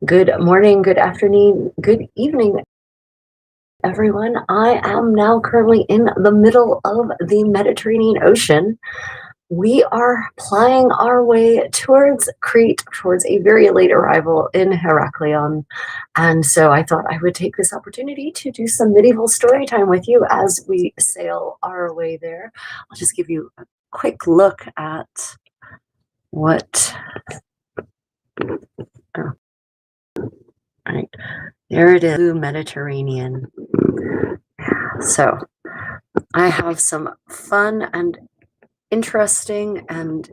Good morning, good afternoon, good evening, everyone. I am now currently in the middle of the Mediterranean Ocean. We are plying our way towards Crete, towards a very late arrival in Heraklion. And so I thought I would take this opportunity to do some medieval story time with you as we sail our way there. I'll just give you a quick look at what. Oh, right. There it is, blue Mediterranean. So I have some fun and interesting and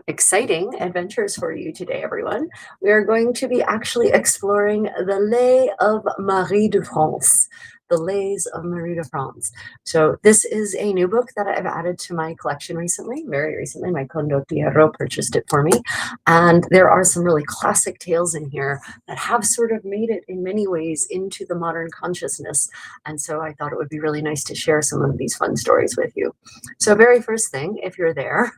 exciting adventures for you today, everyone. We are going to be actually exploring the Lay of Marie de France. The Lays of Marie de France. So this is a new book that I've added to my collection recently, very recently. My condottiero purchased it for me. And there are some really classic tales in here that have sort of made it in many ways into the modern consciousness. And so I thought it would be really nice to share some of these fun stories with you. So very first thing, if you're there,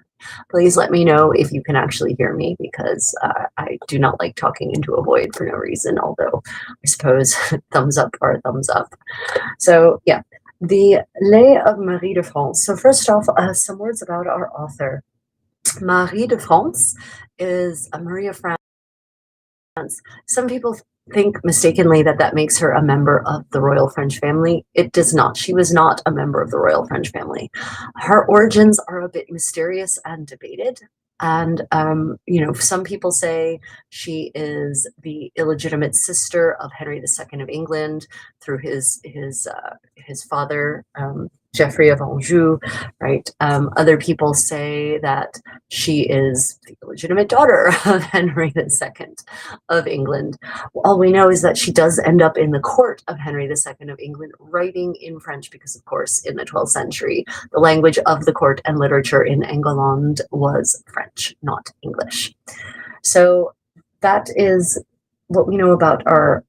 please let me know if you can actually hear me, because I do not like talking into a void for no reason, although I suppose thumbs up are thumbs up. So yeah, the Lay of Marie de France. So first off, some words about our author. Marie de France is a Marie of France. Some people think mistakenly that that makes her a member of the royal French family. It does not. She was not a member of the royal French family. Her origins are a bit mysterious and debated. And, some people say she is the illegitimate sister of Henry II of England through his father, Geoffrey of Anjou, right? Other people say that she is the illegitimate daughter of Henry II of England. All we know is that she does end up in the court of Henry II of England, writing in French, because, of course, in the 12th century, the language of the court and literature in England was French, not English. So that is what we know about our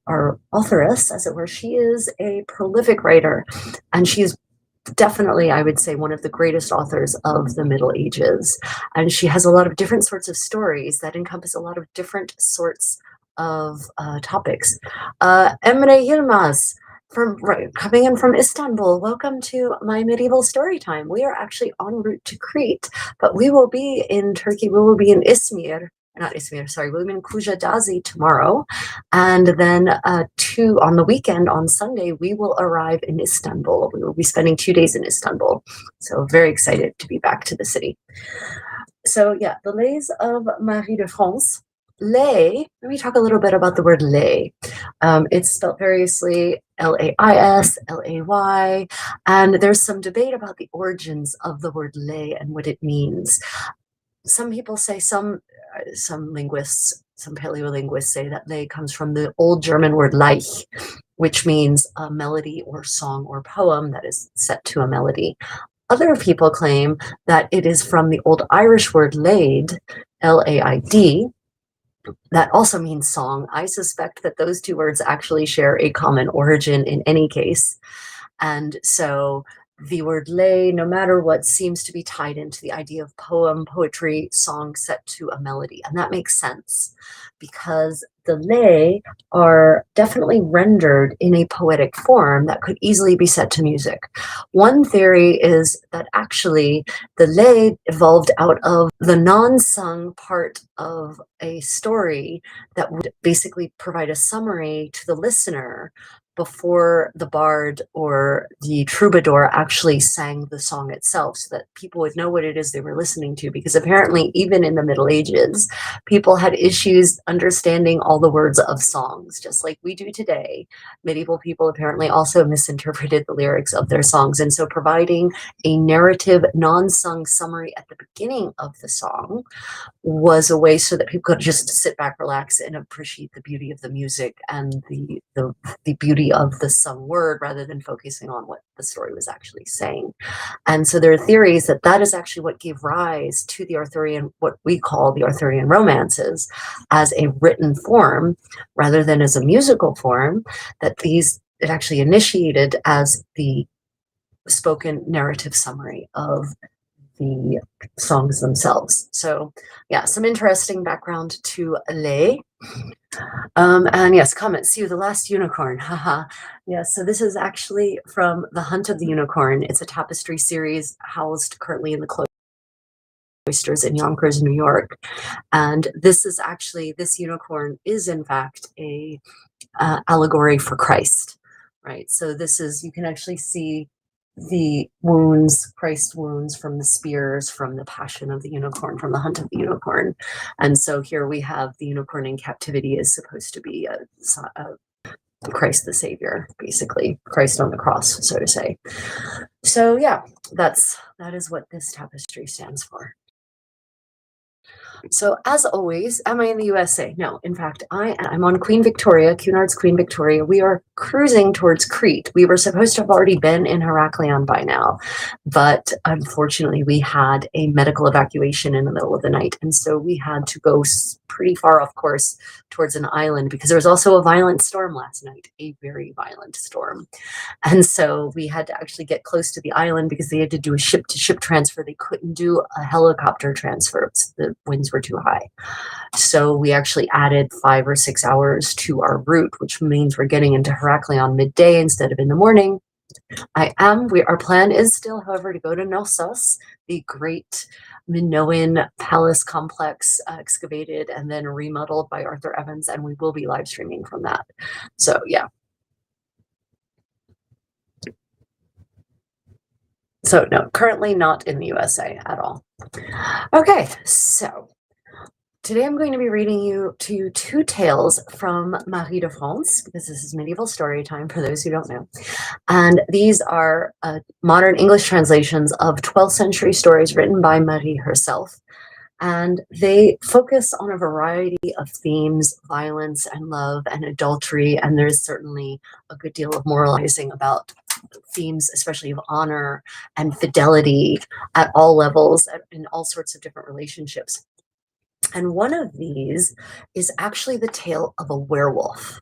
authoress, as it were. She is a prolific writer, and she's definitely, I would say, one of the greatest authors of the Middle Ages. And she has a lot of different sorts of stories that encompass a lot of different sorts of topics. Emre Yilmaz, coming in from Istanbul, welcome to my medieval story time. We are actually en route to Crete, but we will be in Turkey. We will be in Izmir. Not Izmir, sorry, we'll be in Kujadazi tomorrow. And then on the weekend, on Sunday, we will arrive in Istanbul. We will be spending 2 days in Istanbul. So very excited to be back to the city. So yeah, the Lays of Marie de France. Lay, let me talk a little bit about the word lay. It's spelled variously, Lais, Lay, and there's some debate about the origins of the word lay and what it means. Some people say, some linguists, some paleolinguists say that lay comes from the old German word Leich, which means a melody or song or poem that is set to a melody. Other people claim that it is from the old Irish word laid, Laid, that also means song. I suspect that those two words actually share a common origin in any case. And so the word lay, no matter what, seems to be tied into the idea of poem, poetry, song set to a melody. And that makes sense, because the lay are definitely rendered in a poetic form that could easily be set to music. One theory is that actually the lay evolved out of the non-sung part of a story that would basically provide a summary to the listener before the bard or the troubadour actually sang the song itself, so that people would know what it is they were listening to. Because apparently, even in the Middle Ages, people had issues understanding all the words of songs, just like we do today. Medieval people apparently also misinterpreted the lyrics of their songs. And so providing a narrative, non-sung summary at the beginning of the song was a way so that people could just sit back, relax, and appreciate the beauty of the music and the beauty of the sung word, rather than focusing on what the story was actually saying. And so there are theories that that is actually what gave rise to the Arthurian, what we call the Arthurian romances, as a written form rather than as a musical form, that it actually initiated as the spoken narrative summary of the songs themselves. So yeah, some interesting background to lay. And yes, comment, see you, the last unicorn. Haha. Yes, so this is actually from The Hunt of the Unicorn. It's a tapestry series housed currently in the cloisters in Yonkers, New York. And this is actually, this unicorn is in fact a allegory for Christ, right? So this is, you can actually see the wounds, Christ's wounds from the spears, from the passion of the unicorn, from the hunt of the unicorn. And so here we have the unicorn in captivity is supposed to be Christ the Savior, basically, Christ on the cross, so to say. So yeah, that is what this tapestry stands for. So as always, am I in the USA? No, in fact, I'm on Queen Victoria, Cunard's Queen Victoria. We are cruising towards Crete. We were supposed to have already been in Heraklion by now, but unfortunately we had a medical evacuation in the middle of the night. And so we had to go pretty far off course towards an island because there was also a violent storm last night, a very violent storm. And so we had to actually get close to the island because they had to do a ship-to-ship transfer. They couldn't do a helicopter transfer. The winds were too high. So we actually added 5 or 6 hours to our route, which means we're getting into Heraklion midday instead of in the morning. Our plan is still, however, to go to Knossos, the great Minoan palace complex excavated and then remodeled by Arthur Evans, and we will be live streaming from that. So yeah. So no, currently not in the USA at all. Okay, so today I'm going to be reading to you 2 tales from Marie de France, because this is medieval story time for those who don't know. And these are modern English translations of 12th century stories written by Marie herself. And they focus on a variety of themes, violence and love and adultery. And there's certainly a good deal of moralizing about themes, especially of honor and fidelity at all levels, in all sorts of different relationships. And one of these is actually the tale of a werewolf.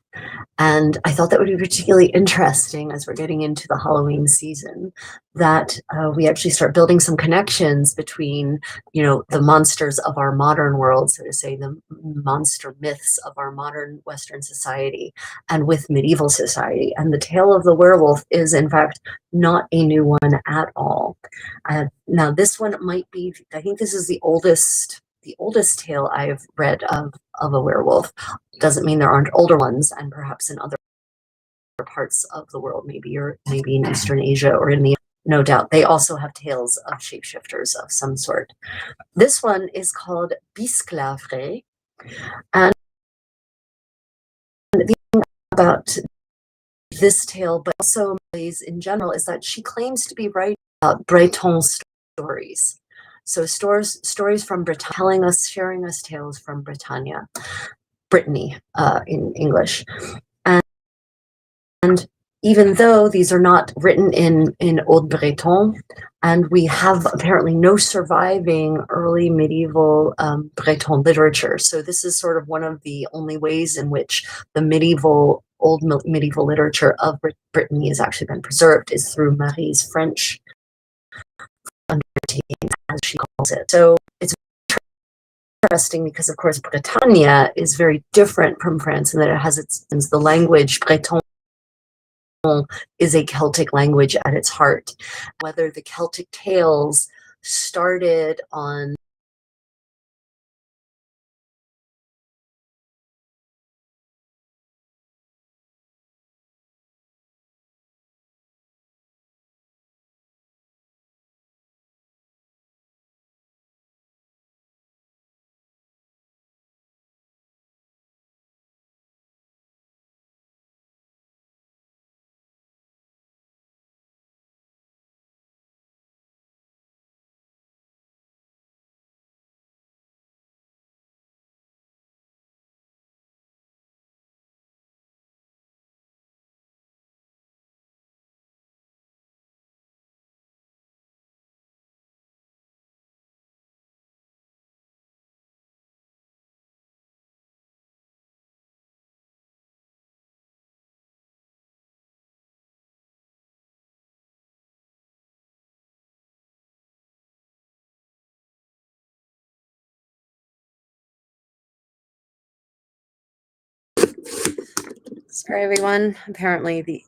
And I thought that would be particularly interesting as we're getting into the Halloween season, that we actually start building some connections between, the monsters of our modern world, so to say, the monster myths of our modern Western society, and with medieval society. And the tale of the werewolf is, in fact, not a new one at all. Now, this one might be, I think this is the oldest tale I've read of a werewolf. Doesn't mean there aren't older ones, and perhaps in other parts of the world, maybe in Eastern Asia or in the, no doubt, they also have tales of shapeshifters of some sort. This one is called Bisclavre, and the thing about this tale, but also in general, is that she claims to be writing about Breton stories. So stories from Britannia, sharing us tales from Britannia, Brittany in English. And even though these are not written in Old Breton, and we have apparently no surviving early medieval Breton literature. So this is sort of one of the only ways in which the old medieval literature of Brittany has actually been preserved, is through Marie's French undertaking, as she calls it. So it's interesting because, of course, Bretagne is very different from France in that it has the language Breton is a Celtic language at its heart. Whether the Celtic tales started on Sorry, everyone. Apparently, the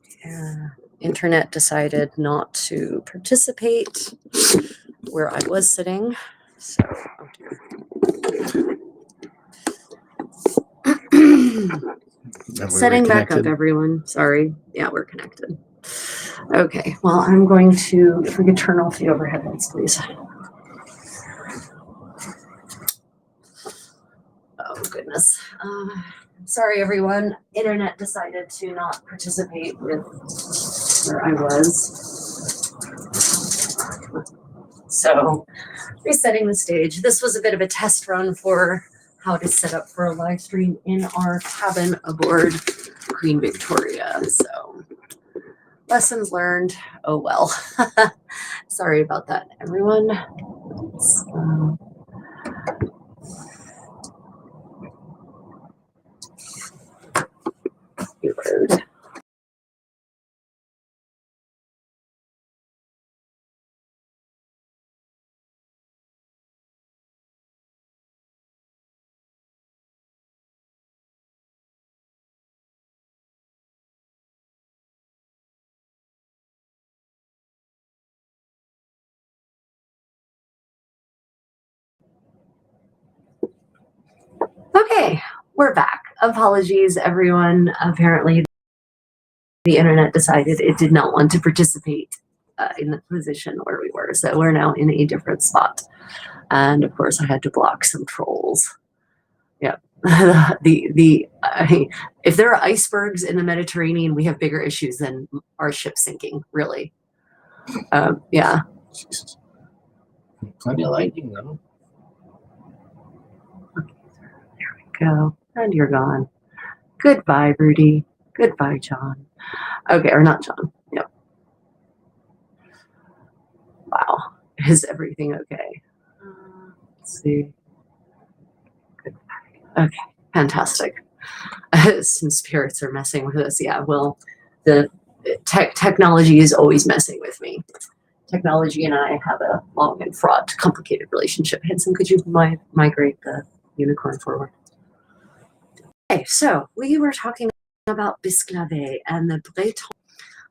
internet decided not to participate where I was sitting. So, oh dear. Setting back up, everyone. Sorry. Yeah, we're connected. Okay. Well, I'm going to, if we could turn off the overhead lights, please. Oh, goodness. Sorry, everyone. Internet decided to not participate with where I was. So, resetting the stage. This was a bit of a test run for how to set up for a live stream in our cabin aboard Queen Victoria. So, lessons learned. Oh, well. Sorry about that, everyone. Rude. Okay, we're back. Apologies, everyone. Apparently, the internet decided it did not want to participate in the position where we were. So we're now in a different spot. And of course, I had to block some trolls. Yeah. If there are icebergs in the Mediterranean, we have bigger issues than our ship sinking, really. Yeah. Jesus. Plenty of lighting, though. Go. And you're gone. Goodbye, Rudy. Goodbye, John. Okay, or not John. Yep. Wow. Is everything okay? Let's see. Goodbye. Okay, fantastic. Some spirits are messing with us. Yeah, well, the technology is always messing with me. Technology and I have a long and fraught, complicated relationship. Hanson, could you migrate the unicorn forward? Okay, so we were talking about Bisclavet and the Breton,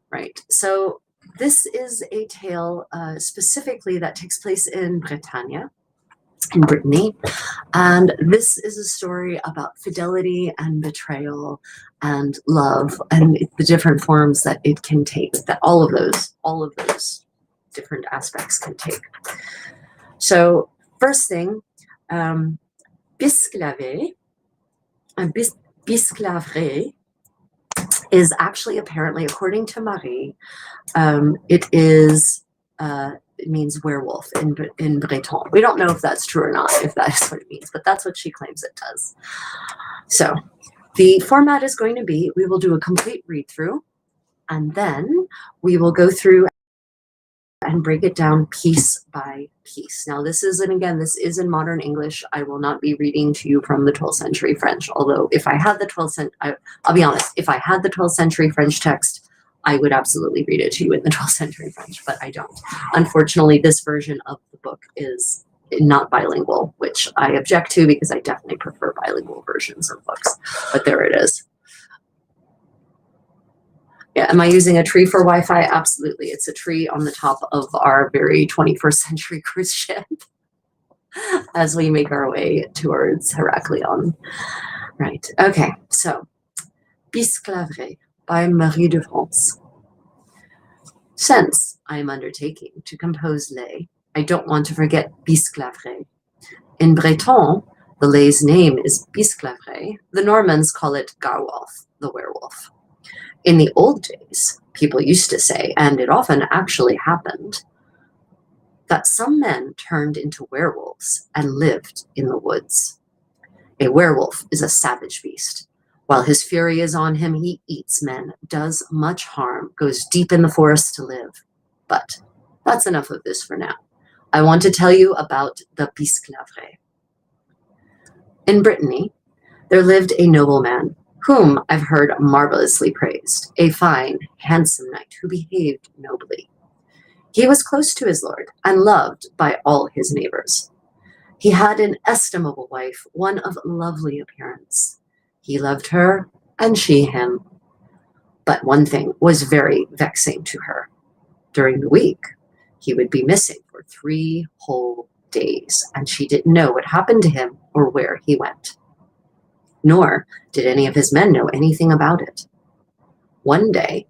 right? So this is a tale specifically that takes place in Bretagne, in Brittany, and this is a story about fidelity and betrayal and love and the different forms that it can take, that all of those different aspects can take. So first thing, Bisclavet, Bisclavret is actually apparently, according to Marie, it means werewolf in Breton. We don't know if that's true or not, if that is what it means, but that's what she claims it does. So the format is going to be, we will do a complete read through, and then we will go through and break it down piece by piece. Now this is in modern English. I will not be reading to you from the 12th century French, although if I had the 12th century, I'll be honest, if I had the 12th century French text, I would absolutely read it to you in the 12th century French, but I don't. Unfortunately, this version of the book is not bilingual, which I object to because I definitely prefer bilingual versions of books, but there it is. Yeah, am I using a tree for Wi-Fi? Absolutely. It's a tree on the top of our very 21st century cruise ship as we make our way towards Heraklion. Right. Okay. So, Bisclavret by Marie de France. Since I am undertaking to compose lay, I don't want to forget Bisclavret. In Breton, the lay's name is Bisclavret. The Normans call it Garwolf, the werewolf. In the old days, people used to say, and it often actually happened, that some men turned into werewolves and lived in the woods. A werewolf is a savage beast. While his fury is on him, he eats men, does much harm, goes deep in the forest to live. But that's enough of this for now. I want to tell you about the Bisclavret. In Brittany, there lived a nobleman whom I've heard marvelously praised, a fine, handsome knight who behaved nobly. He was close to his lord and loved by all his neighbors. He had an estimable wife, one of lovely appearance. He loved her, and she him. But one thing was very vexing to her. During the week, he would be missing for 3 whole days, and she didn't know what happened to him or where he went. Nor did any of his men know anything about it. One day,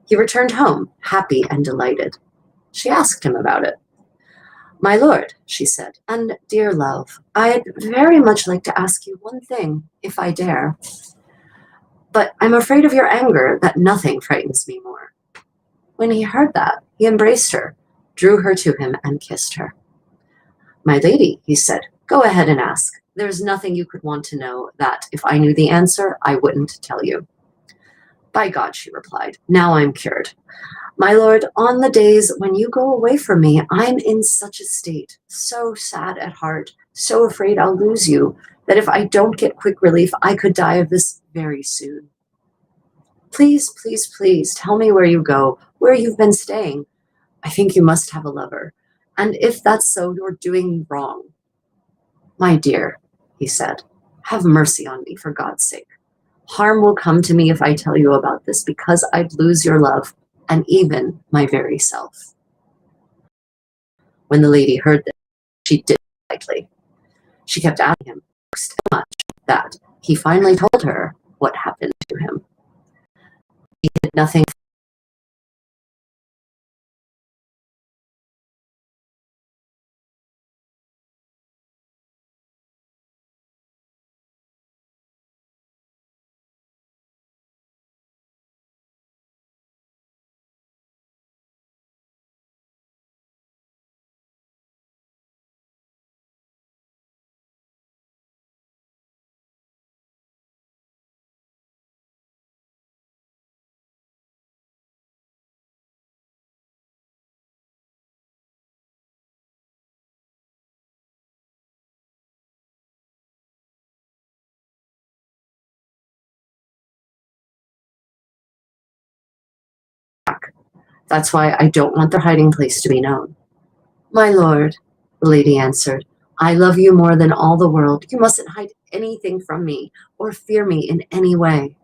he returned home, happy and delighted. She asked him about it. "My lord," she said, "and dear love, I'd very much like to ask you one thing, if I dare. But I'm afraid of your anger that nothing frightens me more." When he heard that, he embraced her, drew her to him, and kissed her. "My lady," he said, "go ahead and ask. There's nothing you could want to know that, if I knew the answer, I wouldn't tell you." "By God," she replied, "now I'm cured. My lord, on the days when you go away from me, I'm in such a state, so sad at heart, so afraid I'll lose you, that if I don't get quick relief, I could die of this very soon. Please, please, please tell me where you go, where you've been staying. I think you must have a lover, and if that's so, you're doing wrong." "My dear," he said, "have mercy on me, for God's sake. Harm will come to me if I tell you about this, because I'd lose your love, and even my very self." When the lady heard this, she did lightly. She kept asking him so much that he finally told her what happened to him. He did nothing. That's why I don't want their hiding place to be known." "My lord," the lady answered, "I love you more than all the world. You mustn't hide anything from me or fear me in any way."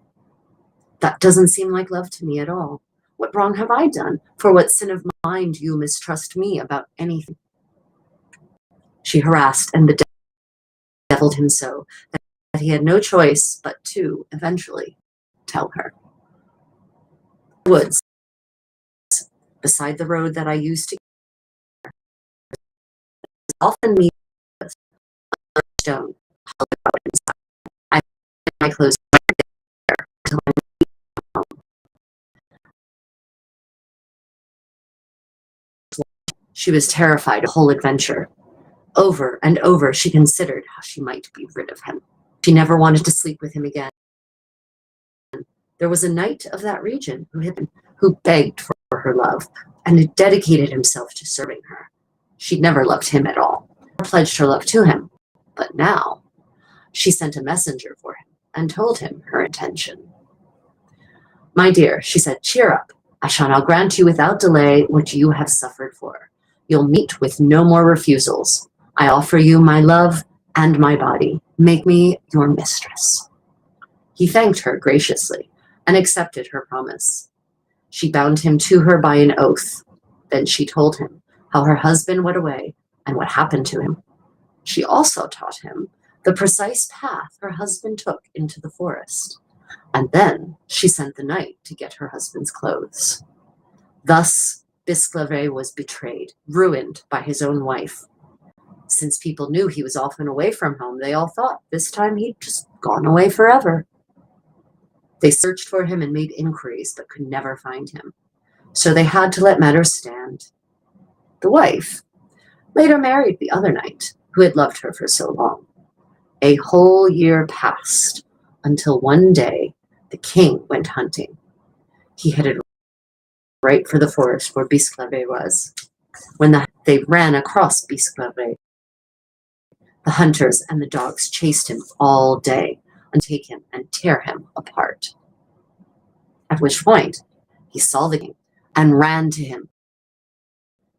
"That doesn't seem like love to me at all. What wrong have I done? For what sin of mine do you mistrust me about anything?" She harassed and bedeviled him so that he had no choice but to, eventually, tell her. "Woods, beside the road that I used to often meet with a stone hollowed out inside. I put my clothes there until I home." She was terrified of the whole adventure. Over and over she considered how she might be rid of him. She never wanted to sleep with him again. There was a knight of that region who begged for her love and had dedicated himself to serving her. She'd never loved him at all, or pledged her love to him, but now she sent a messenger for him and told him her intention. "My dear," she said, "cheer up. I shall now grant you without delay what you have suffered for. You'll meet with no more refusals. I offer you my love and my body. Make me your mistress." He thanked her graciously and accepted her promise. She bound him to her by an oath. Then she told him how her husband went away and what happened to him. She also taught him the precise path her husband took into the forest. And then she sent the knight to get her husband's clothes. Thus, Bisclave was betrayed, ruined by his own wife. Since people knew he was often away from home, they all thought this time he'd just gone away forever. They searched for him and made inquiries, but could never find him. So they had to let matters stand. The wife later married the other knight, who had loved her for so long. A whole year passed, until one day the king went hunting. He headed right for the forest where Bisclave was. When they ran across Bisclave, the hunters and the dogs chased him all day and take him and tear him apart. At which point he saw the king and ran to him,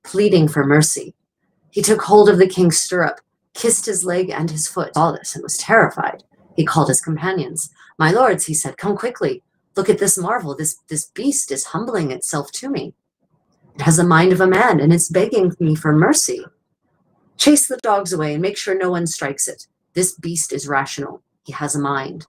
pleading for mercy. He took hold of the king's stirrup, kissed his leg and his foot, saw this and was terrified. He called his companions. "My lords," he said, "come quickly. Look at this marvel. This beast is humbling itself to me. It has the mind of a man, and it's begging me for mercy. Chase the dogs away and make sure no one strikes it. This beast is rational. He has a mind.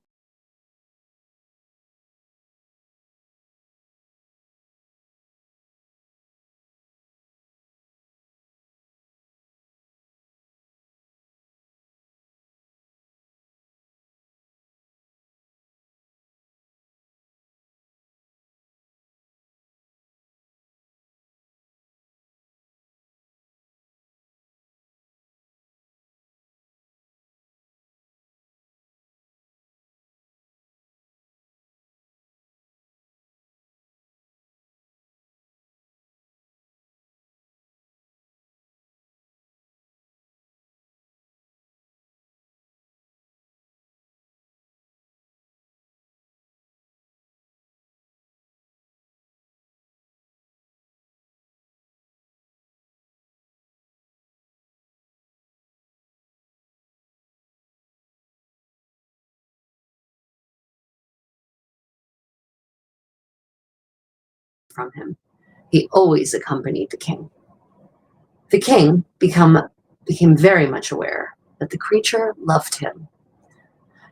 From him. He always accompanied the king. The king became very much aware that the creature loved him.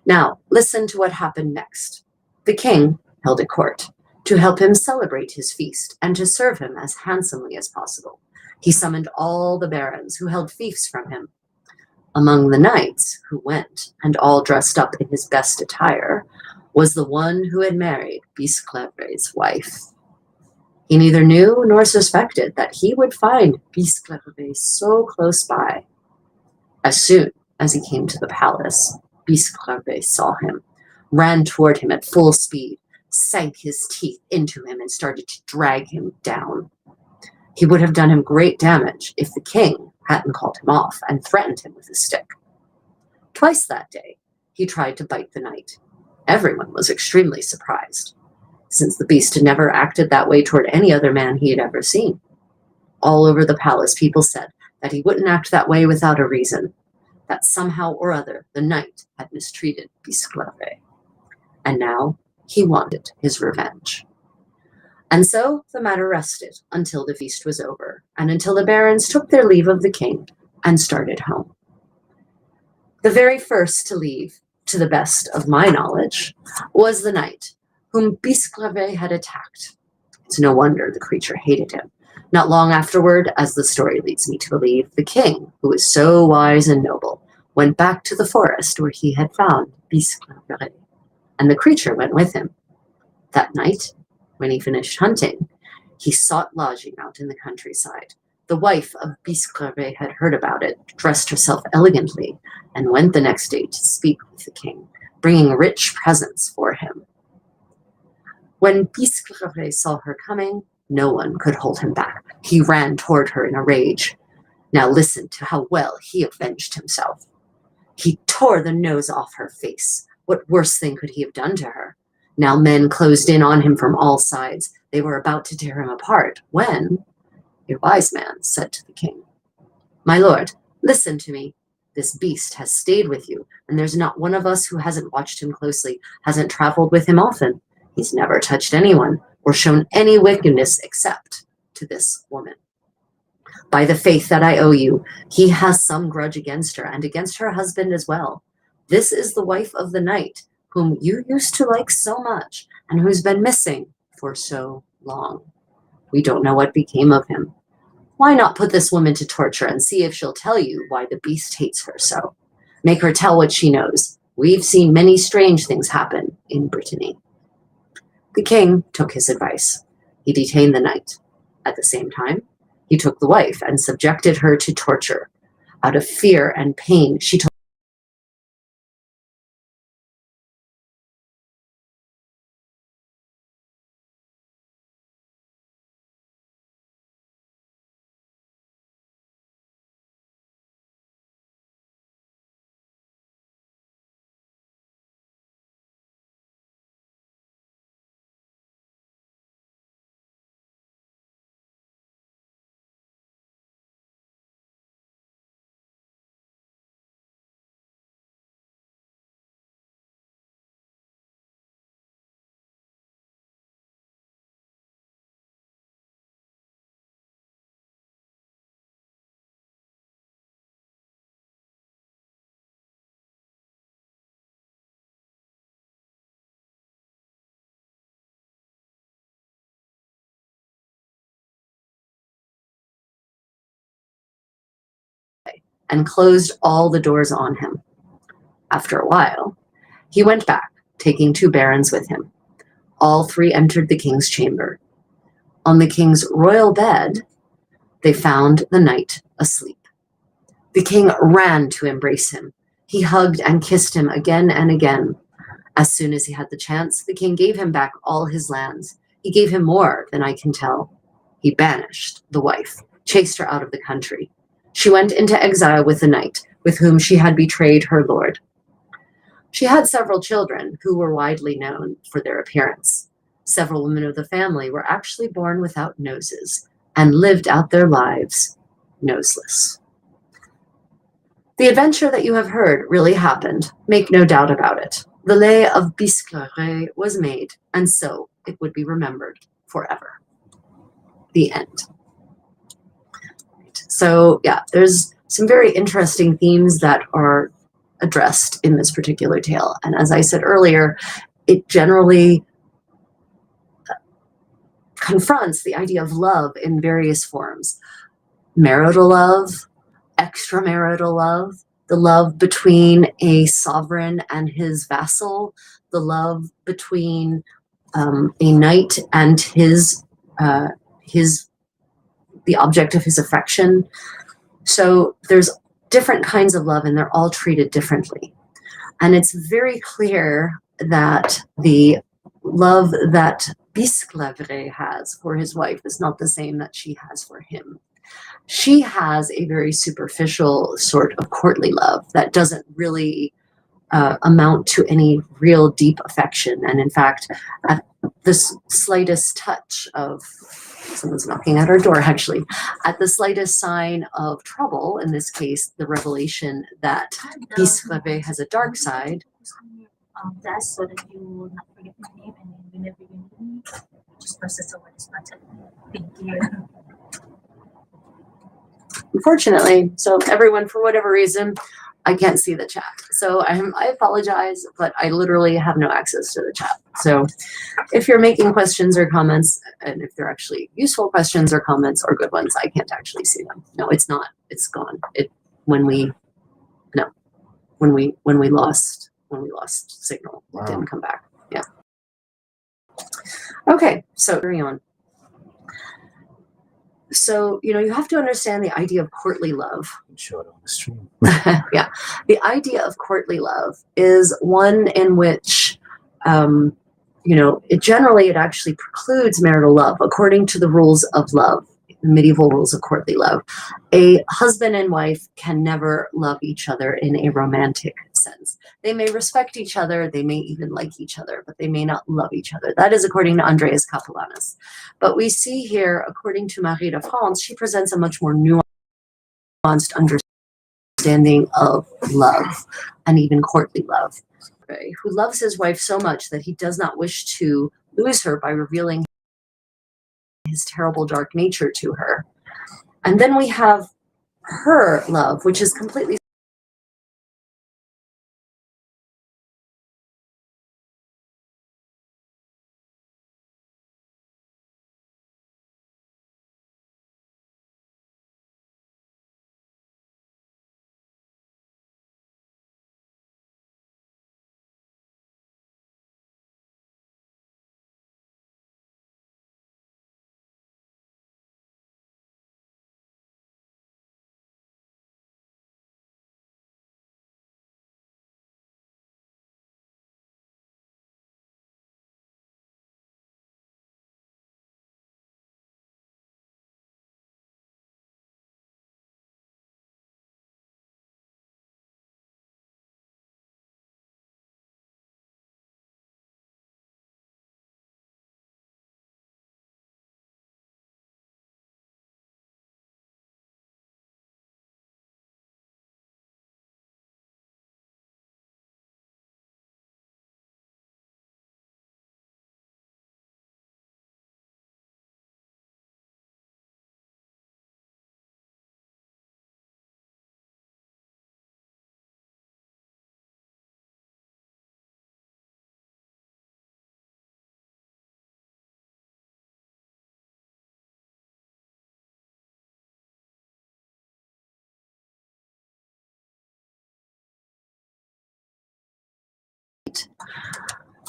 Now, listen to what happened next. The king held a court to help him celebrate his feast and to serve him as handsomely as possible. He summoned all the barons who held fiefs from him. Among the knights who went, and all dressed up in his best attire, was the one who had married Biscleve's wife. He neither knew nor suspected that he would find Biscleve so close by. As soon as he came to the palace, Biscleve saw him, ran toward him at full speed, sank his teeth into him, and started to drag him down. He would have done him great damage if the king hadn't called him off and threatened him with a stick. Twice that day, he tried to bite the knight. Everyone was extremely surprised, since the beast had never acted that way toward any other man he had ever seen. All over the palace, people said that he wouldn't act that way without a reason, that somehow or other the knight had mistreated Biscleve, and now he wanted his revenge. And so the matter rested until the feast was over, and until the barons took their leave of the king and started home. The very first to leave, to the best of my knowledge, was the knight whom Biscleve had attacked. It's no wonder the creature hated him. Not long afterward, as the story leads me to believe, the king, who was so wise and noble, went back to the forest where he had found Biscleve, and the creature went with him. That night, when he finished hunting, he sought lodging out in the countryside. The wife of Biscleve had heard about it, dressed herself elegantly, and went the next day to speak with the king, bringing rich presents for him. When Biscleve saw her coming, no one could hold him back. He ran toward her in a rage. Now listen to how well he avenged himself. He tore the nose off her face. What worse thing could he have done to her? Now men closed in on him from all sides. They were about to tear him apart when a wise man said to the king, "My lord, listen to me. This beast has stayed with you, and there's not one of us who hasn't watched him closely, hasn't traveled with him often. He's never touched anyone or shown any wickedness except to this woman. By the faith that I owe you, he has some grudge against her and against her husband as well. This is the wife of the knight whom you used to like so much and who's been missing for so long. We don't know what became of him. Why not put this woman to torture and see if she'll tell you why the beast hates her so? Make her tell what she knows. We've seen many strange things happen in Brittany." The king took his advice. He detained the knight. At the same time, he took the wife and subjected her to torture. Out of fear and pain, she told and closed all the doors on him. After a while, he went back, taking 2 barons with him. All 3 entered the king's chamber. On the king's royal bed, they found the knight asleep. The king ran to embrace him. He hugged and kissed him again and again. As soon as he had the chance, the king gave him back all his lands. He gave him more than I can tell. He banished the wife, chased her out of the country. She went into exile with the knight, with whom she had betrayed her lord. She had several children who were widely known for their appearance. Several women of the family were actually born without noses and lived out their lives noseless. The adventure that you have heard really happened, make no doubt about it. The Lay of Biscleret was made, and so it would be remembered forever. The end. So yeah, there's some very interesting themes that are addressed in this particular tale. And as I said earlier, it generally confronts the idea of love in various forms. Marital love, extramarital love, the love between a sovereign and his vassal, the love between a knight and the object of his affection. So there's different kinds of love and they're all treated differently. And it's very clear that the love that Biscleret has for his wife is not the same that she has for him. She has a very superficial sort of courtly love that doesn't really amount to any real deep affection. And in fact, at the slightest touch of, someone's knocking at our door actually, at the slightest sign of trouble, in this case, the revelation that Biscleret has a dark side. Class so that you will not forget my name, and whenever you need me, just press the silver button. Thank you. Unfortunately, so everyone, for whatever reason, I can't see the chat. So I apologize, but I literally have no access to the chat. So if you're making questions or comments, and if they're actually useful questions or comments or good ones, I can't actually see them. No, it's not. It's gone. When we lost signal, it didn't come back. Yeah. Okay, so carry on. So, you have to understand the idea of courtly love. Short on the stream. Yeah. The idea of courtly love is one in which, it actually precludes marital love according to the rules of love, the medieval rules of courtly love. A husband and wife can never love each other in a romantic sense. They may respect each other, they may even like each other, but they may not love each other. That is according to Andreas Capellanus. But we see here, according to Marie de France, she presents a much more nuanced understanding of love and even courtly love, who loves his wife so much that he does not wish to lose her by revealing his terrible dark nature to her. And then we have her love, which is completely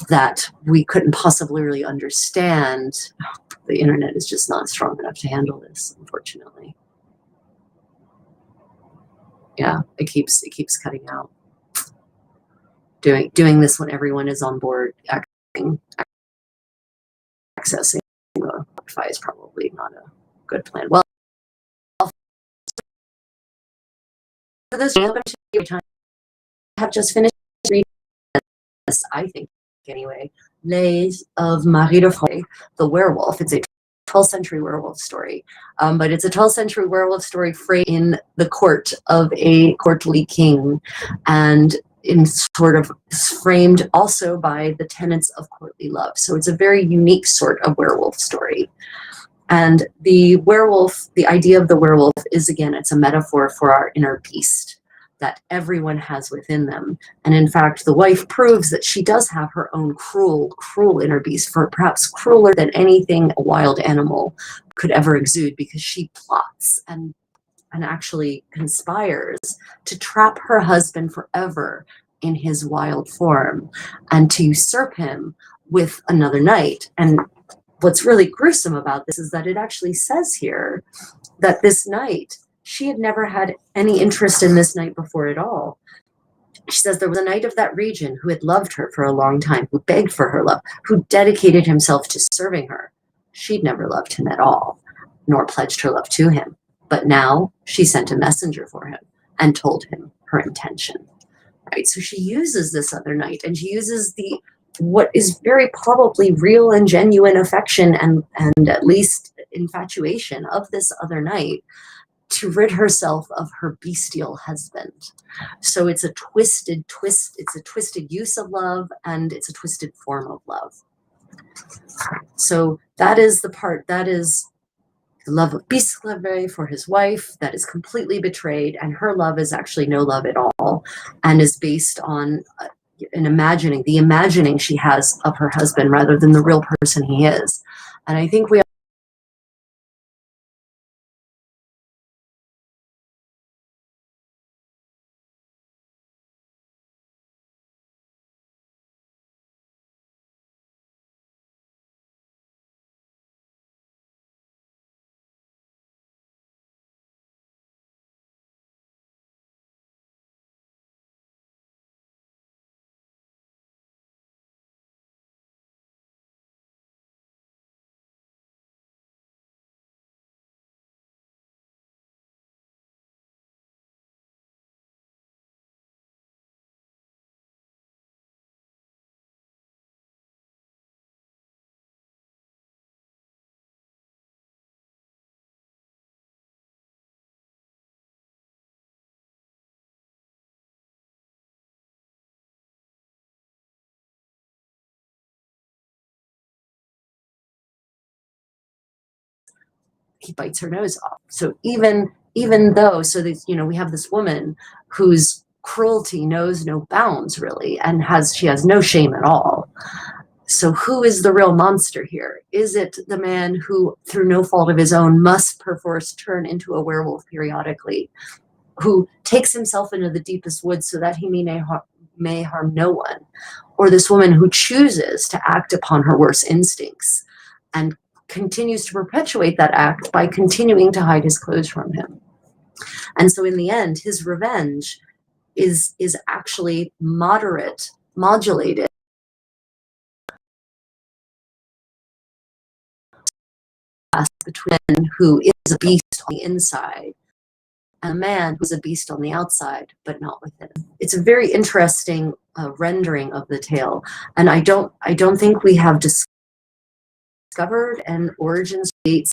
that we couldn't possibly really understand. The internet is just not strong enough to handle this, unfortunately. Yeah, it keeps cutting out. Doing this when everyone is on board, accessing the Wi-Fi is probably not a good plan. Well, for this time, I have just finished reading this, I think, anyway, Les of Marie de France, the werewolf. It's a 12th century werewolf story, but it's a 12th century werewolf story framed in the court of a courtly king, and in sort of framed also by the tenets of courtly love. So it's a very unique sort of werewolf story. And the werewolf, the idea of the werewolf is, again, it's a metaphor for our inner beast that everyone has within them. And in fact, the wife proves that she does have her own cruel inner beast, for perhaps crueler than anything a wild animal could ever exude, because she plots and actually conspires to trap her husband forever in his wild form and to usurp him with another knight. And what's really gruesome about this is that it actually says here that this knight, she had never had any interest in this knight before at all. She says there was a knight of that region who had loved her for a long time, who begged for her love, who dedicated himself to serving her. She'd never loved him at all, nor pledged her love to him. But now she sent a messenger for him and told him her intention. Right? So she uses this other knight, and she uses what is very probably real and genuine affection and at least infatuation of this other knight to rid herself of her bestial husband. So it's a twisted use of love, and it's a twisted form of love. So that is the part, that is the love of Bisclave for his wife that is completely betrayed, and her love is actually no love at all, and is based on the imagining she has of her husband rather than the real person he is. And I think we he bites her nose off. So even though, so that, we have this woman whose cruelty knows no bounds really, and she has no shame at all. So who is the real monster here? Is it the man who, through no fault of his own, must perforce turn into a werewolf periodically, who takes himself into the deepest woods so that he may harm no one? Or this woman who chooses to act upon her worst instincts and continues to perpetuate that act by continuing to hide his clothes from him? And so in the end, his revenge is actually modulated between who is a beast on the inside and a man who's a beast on the outside, but not within. It's a very interesting rendering of the tale, and I don't think we have discovered an origin state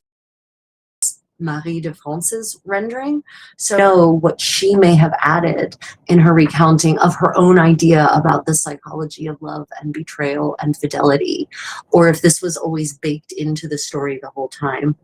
Marie de France's rendering, so know what she may have added in her recounting of her own idea about the psychology of love and betrayal and fidelity, or if this was always baked into the story the whole time.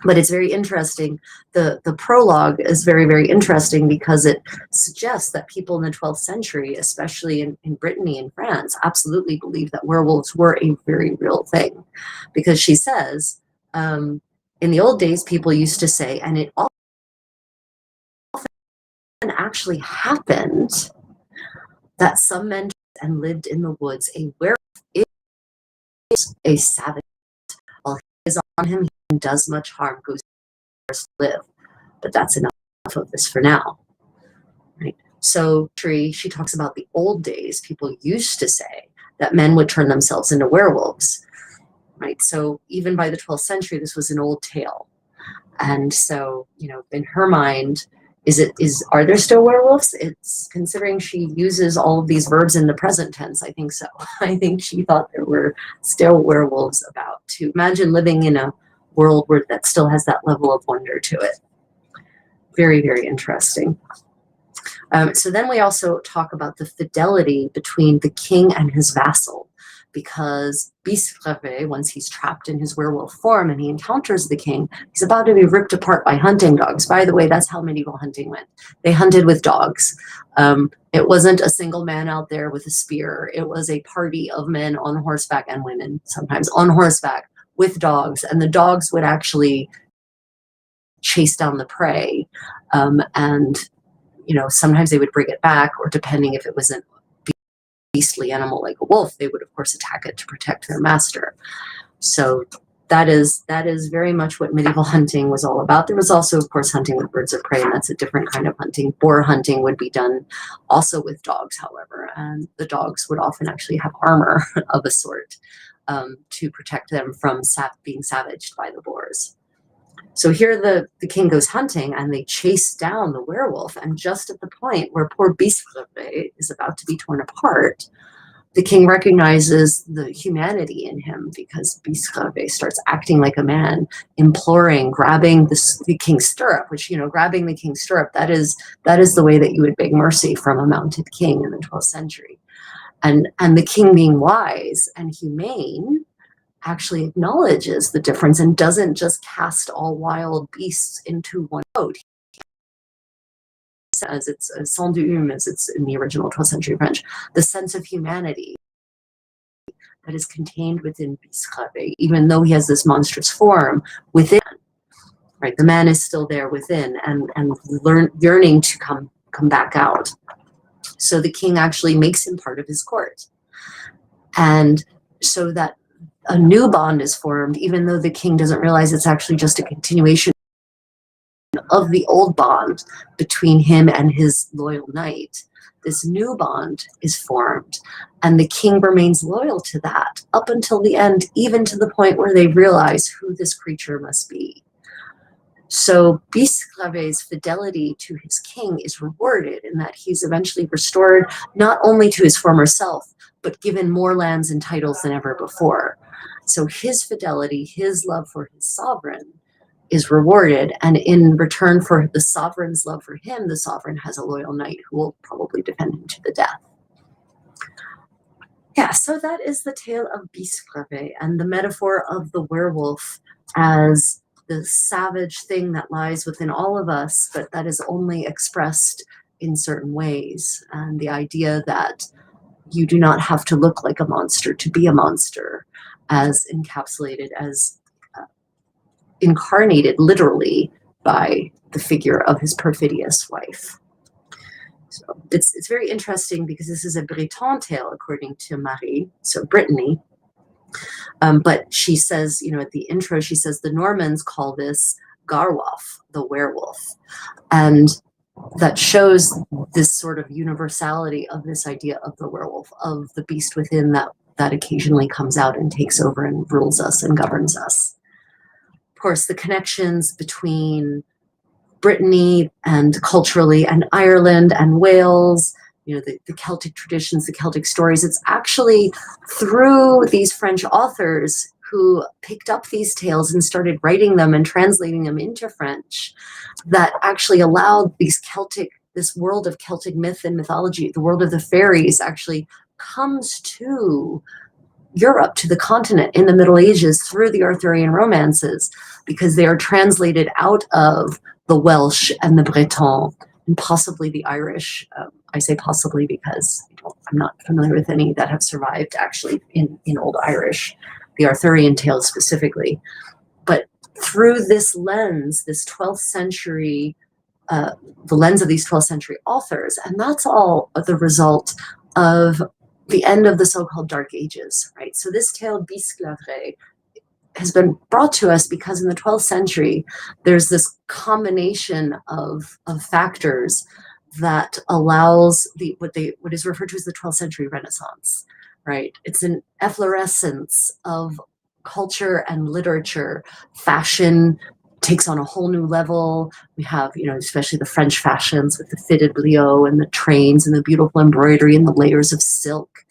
But it's very interesting. The prologue is very, very interesting because it suggests that people in the 12th century, especially in Brittany and France, absolutely believed that werewolves were a very real thing. Because she says, in the old days, people used to say, and it often actually happened, that some men and lived in the woods. A werewolf is a savage. While he is on him, he does much harm, goes to live. But that's enough of this for now. Right? So she talks about the old days. People used to say that men would turn themselves into werewolves. Right? So even by the 12th century, this was an old tale. And so, in her mind, are there still werewolves? It's considering she uses all of these verbs in the present tense. I think so. I think she thought there were still werewolves about. To imagine living in a world where that still has that level of wonder to it. Very, very interesting. So then we also talk about the fidelity between the king and his vassal, because Bisclave, once he's trapped in his werewolf form and he encounters the king, he's about to be ripped apart by hunting dogs. By the way, that's how medieval hunting went. They hunted with dogs. It wasn't a single man out there with a spear. It was a party of men on horseback and women, sometimes on horseback with dogs, and the dogs would actually chase down the prey, and sometimes they would bring it back, or depending if it was a beastly animal like a wolf, they would of course attack it to protect their master. So that is very much what medieval hunting was all about. There was also, of course, hunting with birds of prey, and that's a different kind of hunting. Boar hunting would be done also with dogs, however, and the dogs would often actually have armor of a sort to protect them from being savaged by the boars. So here the king goes hunting, and they chase down the werewolf, and just at the point where poor Bisclave is about to be torn apart, the king recognizes the humanity in him, because Bisclave starts acting like a man, imploring, grabbing the king's stirrup, which, grabbing the king's stirrup, that is the way that you would beg mercy from a mounted king in the 12th century. And the king, being wise and humane, actually acknowledges the difference and doesn't just cast all wild beasts into one boat. As it's sans d'hume, as it's in the original 12th century French, the sense of humanity that is contained within Bisclave, even though he has this monstrous form within, right? The man is still there within and yearning to come back out. So the king actually makes him part of his court. And so that a new bond is formed, even though the king doesn't realize it's actually just a continuation of the old bond between him and his loyal knight. This new bond is formed, and the king remains loyal to that up until the end, even to the point where they realize who this creature must be. So Bisclave's fidelity to his king is rewarded in that he's eventually restored not only to his former self, but given more lands and titles than ever before. So his fidelity, his love for his sovereign is rewarded, and in return for the sovereign's love for him, the sovereign has a loyal knight who will probably defend him to the death. Yeah, so that is the tale of Bisclave and the metaphor of the werewolf as the savage thing that lies within all of us, but that is only expressed in certain ways, and the idea that you do not have to look like a monster to be a monster, as encapsulated, as incarnated literally by the figure of his perfidious wife. So it's very interesting because this is a Breton tale, according to Marie, so Brittany. But she says, at the intro, she says the Normans call this Garwolf, the werewolf. And that shows this sort of universality of this idea of the werewolf, of the beast within that occasionally comes out and takes over and rules us and governs us. Of course, the connections between Brittany and culturally and Ireland and Wales, the Celtic traditions, the Celtic stories, it's actually through these French authors who picked up these tales and started writing them and translating them into French that actually allowed this world of Celtic myth and mythology, the world of the fairies, actually comes to Europe, to the continent in the Middle Ages through the Arthurian romances, because they are translated out of the Welsh and the Breton and possibly the Irish. I say possibly because I'm not familiar with any that have survived actually in Old Irish, the Arthurian tales specifically. But through this lens, this 12th century, the lens of these 12th century authors, and that's all the result of the end of the so-called Dark Ages, right? So this tale, Bisclavret, has been brought to us because in the 12th century, there's this combination of factors that allows what is referred to as the 12th century Renaissance, right? It's an efflorescence of culture and literature. Fashion takes on a whole new level. We have, especially the French fashions with the fitted liot and the trains and the beautiful embroidery and the layers of silk.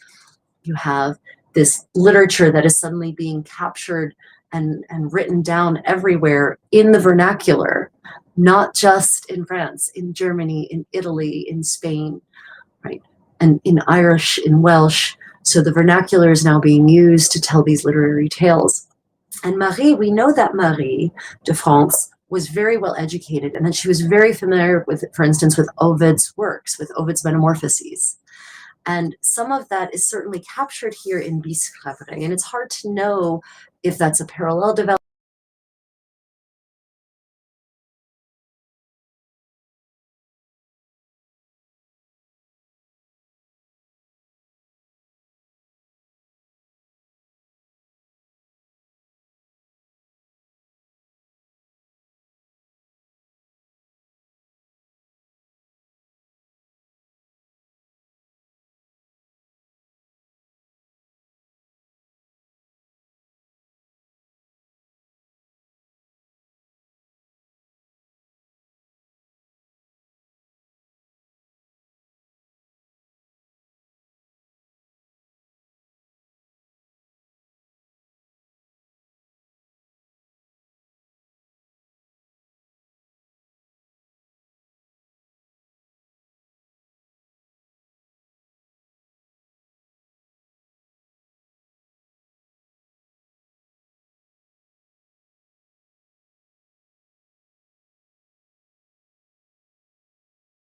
You have this literature that is suddenly being captured and written down everywhere in the vernacular, not just in France, in Germany, in Italy, in Spain, right? And in Irish, in Welsh. So the vernacular is now being used to tell these literary tales. And Marie, we know that Marie de France was very well educated and that she was very familiar with, for instance, with Ovid's works, with Ovid's Metamorphoses. And some of that is certainly captured here in Bisclavret, and it's hard to know if that's a parallel development.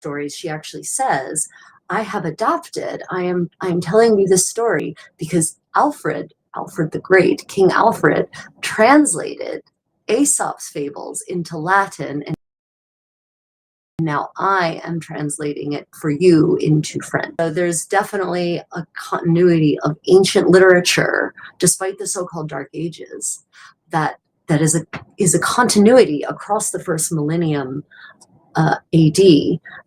Stories, she actually says, I have adopted, I'm telling you this story because Alfred the Great, King Alfred, translated Aesop's fables into Latin, and now I am translating it for you into French. So there's definitely a continuity of ancient literature, despite the so-called Dark Ages, that is a continuity across the first millennium AD,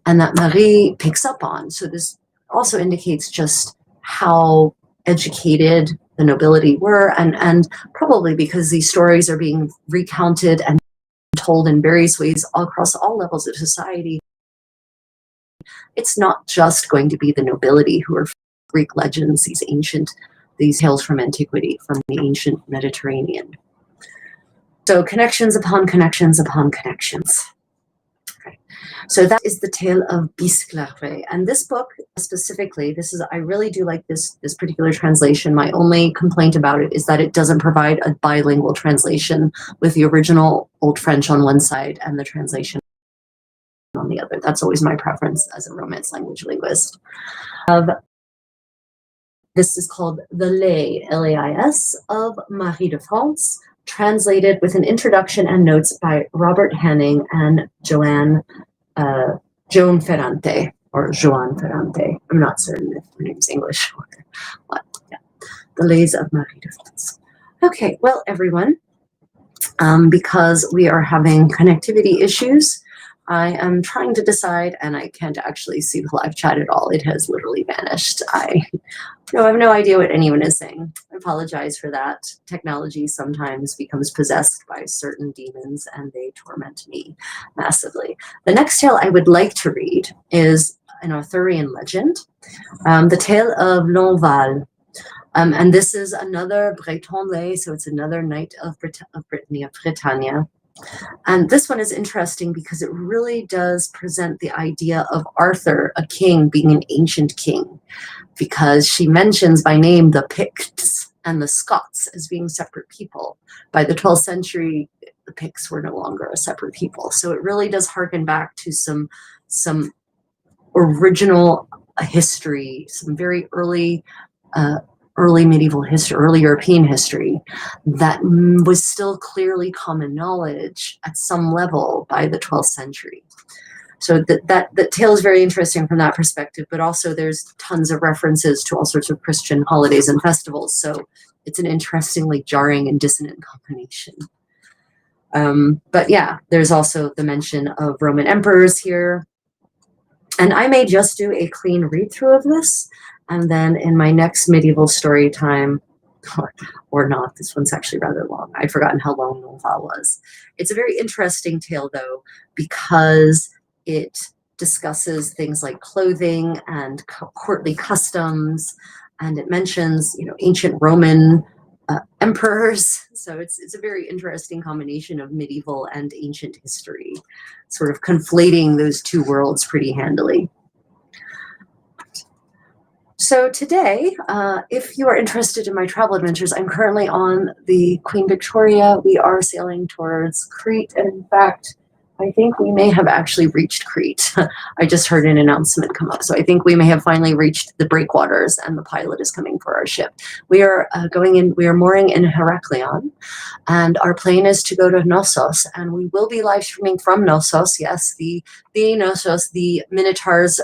and that Marie picks up on. So this also indicates just how educated the nobility were, and probably because these stories are being recounted and told in various ways across all levels of society. It's not just going to be the nobility who are Greek legends, these tales from antiquity, from the ancient Mediterranean. So connections upon connections upon connections. Okay. So that is the tale of Bisclavret. And this book specifically, I really do like this particular translation. My only complaint about it is that it doesn't provide a bilingual translation with the original Old French on one side and the translation on the other. That's always my preference as a Romance language linguist. This is called The Lais, L-A-I-S, of Marie de France, translated with an introduction and notes by Robert Hanning and Joan Ferrante, or Joan Ferrante. I'm not certain if her name's English or what. Yeah. The Lais of Marie de France. Okay, well, everyone, because we are having connectivity issues, I am trying to decide, and I can't actually see the live chat at all. It has literally vanished. I have no idea what anyone is saying. I apologize for that. Technology sometimes becomes possessed by certain demons, and they torment me massively. The next tale I would like to read is an Arthurian legend, the tale of L'Enval. And this is another Breton lay, so it's another knight of Brittany, of Bretagne. And this one is interesting because it really does present the idea of Arthur, a king, being an ancient king, because she mentions by name the Picts and the Scots as being separate people. By the 12th century, the Picts were no longer a separate people. So it really does harken back to some original history, some very early medieval history, early European history that was still clearly common knowledge at some level by the 12th century. So that tale is very interesting from that perspective, but also there's tons of references to all sorts of Christian holidays and festivals. So it's an interestingly jarring and dissonant combination. But yeah, there's also the mention of Roman emperors here. And I may just do a clean read through of this. And then in my next medieval story time, or not, this one's actually rather long. I'd forgotten how long the file was. It's a very interesting tale, though, because it discusses things like clothing and courtly customs, and it mentions, ancient Roman emperors. So it's a very interesting combination of medieval and ancient history, sort of conflating those two worlds pretty handily. So today, if you are interested in my travel adventures, I'm currently on the Queen Victoria. We are sailing towards Crete, and in fact, I think we may have actually reached Crete. I just heard an announcement come up, so I think we may have finally reached the breakwaters, and the pilot is coming for our ship. We are we are mooring in Heraklion, and our plane is to go to Knossos, and we will be live streaming from Knossos. Yes, the Knossos, the Minotaur's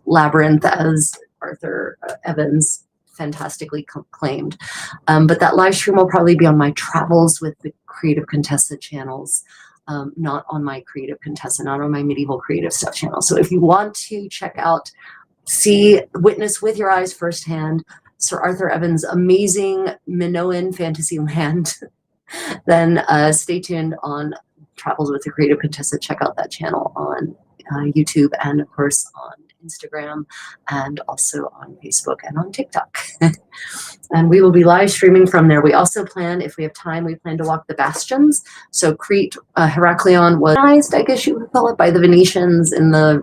labyrinth, as Arthur Evans fantastically claimed. But that live stream will probably be on my Travels with the Creative Contessa channels, not on my Creative Contessa, not on my Medieval Creative Stuff channel. So if you want to check out, witness with your eyes firsthand Sir Arthur Evans' amazing Minoan fantasy land, then stay tuned on Travels with the Creative Contessa. Check out that channel on YouTube and, of course, on Instagram, and also on Facebook and on TikTok. And we will be live streaming from there. We also plan, if we have time, we plan to walk the bastions. So Crete, Heraklion was organized, I guess you would call it, by the Venetians in the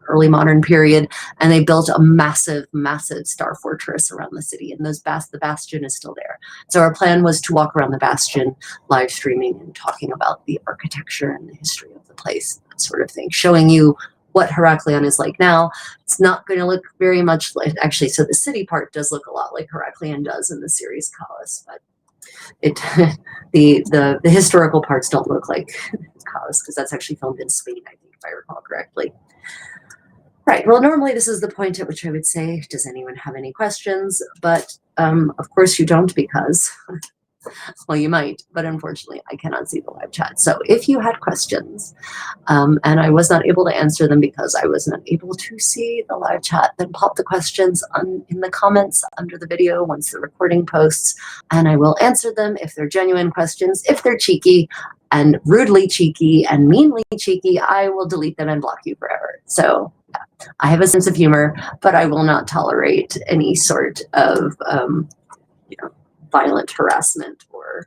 early modern period, and they built a massive, massive star fortress around the city, and the bastion is still there. So our plan was to walk around the bastion, live streaming and talking about the architecture and the history of the place, that sort of thing, showing you what Heraklion is like now. It's not going to look very much like, actually, so the city part does look a lot like Heraklion does in the series Callus, but the historical parts don't look like Callus, because that's actually filmed in Spain, I think, if I recall correctly. Right, well, normally this is the point at which I would say, does anyone have any questions? But of course you don't, because well, you might, but unfortunately I cannot see the live chat. So if you had questions and I was not able to answer them because I was not able to see the live chat, then pop the questions in the comments under the video once the recording posts, and I will answer them if they're genuine questions. If they're cheeky and rudely cheeky and meanly cheeky, I will delete them and block you forever. So yeah, I have a sense of humor, but I will not tolerate any sort of violent harassment or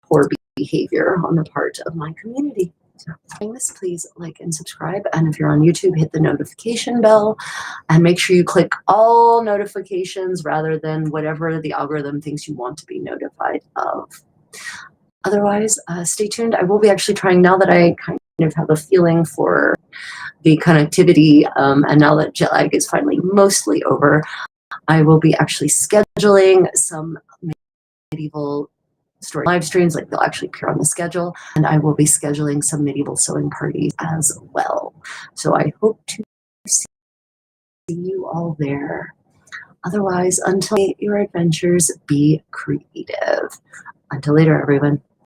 poor behavior on the part of my community. So doing this, please like and subscribe, and if you're on YouTube, hit the notification bell, and make sure you click all notifications rather than whatever the algorithm thinks you want to be notified of. Otherwise, stay tuned. I will be actually trying, now that I kind of have a feeling for the connectivity, and now that jet lag is finally mostly over, I will be actually scheduling some medieval story live streams, like they'll actually appear on the schedule, and I will be scheduling some medieval sewing parties as well. So I hope to see you all there. Otherwise, until your adventures, be creative. Until later, everyone.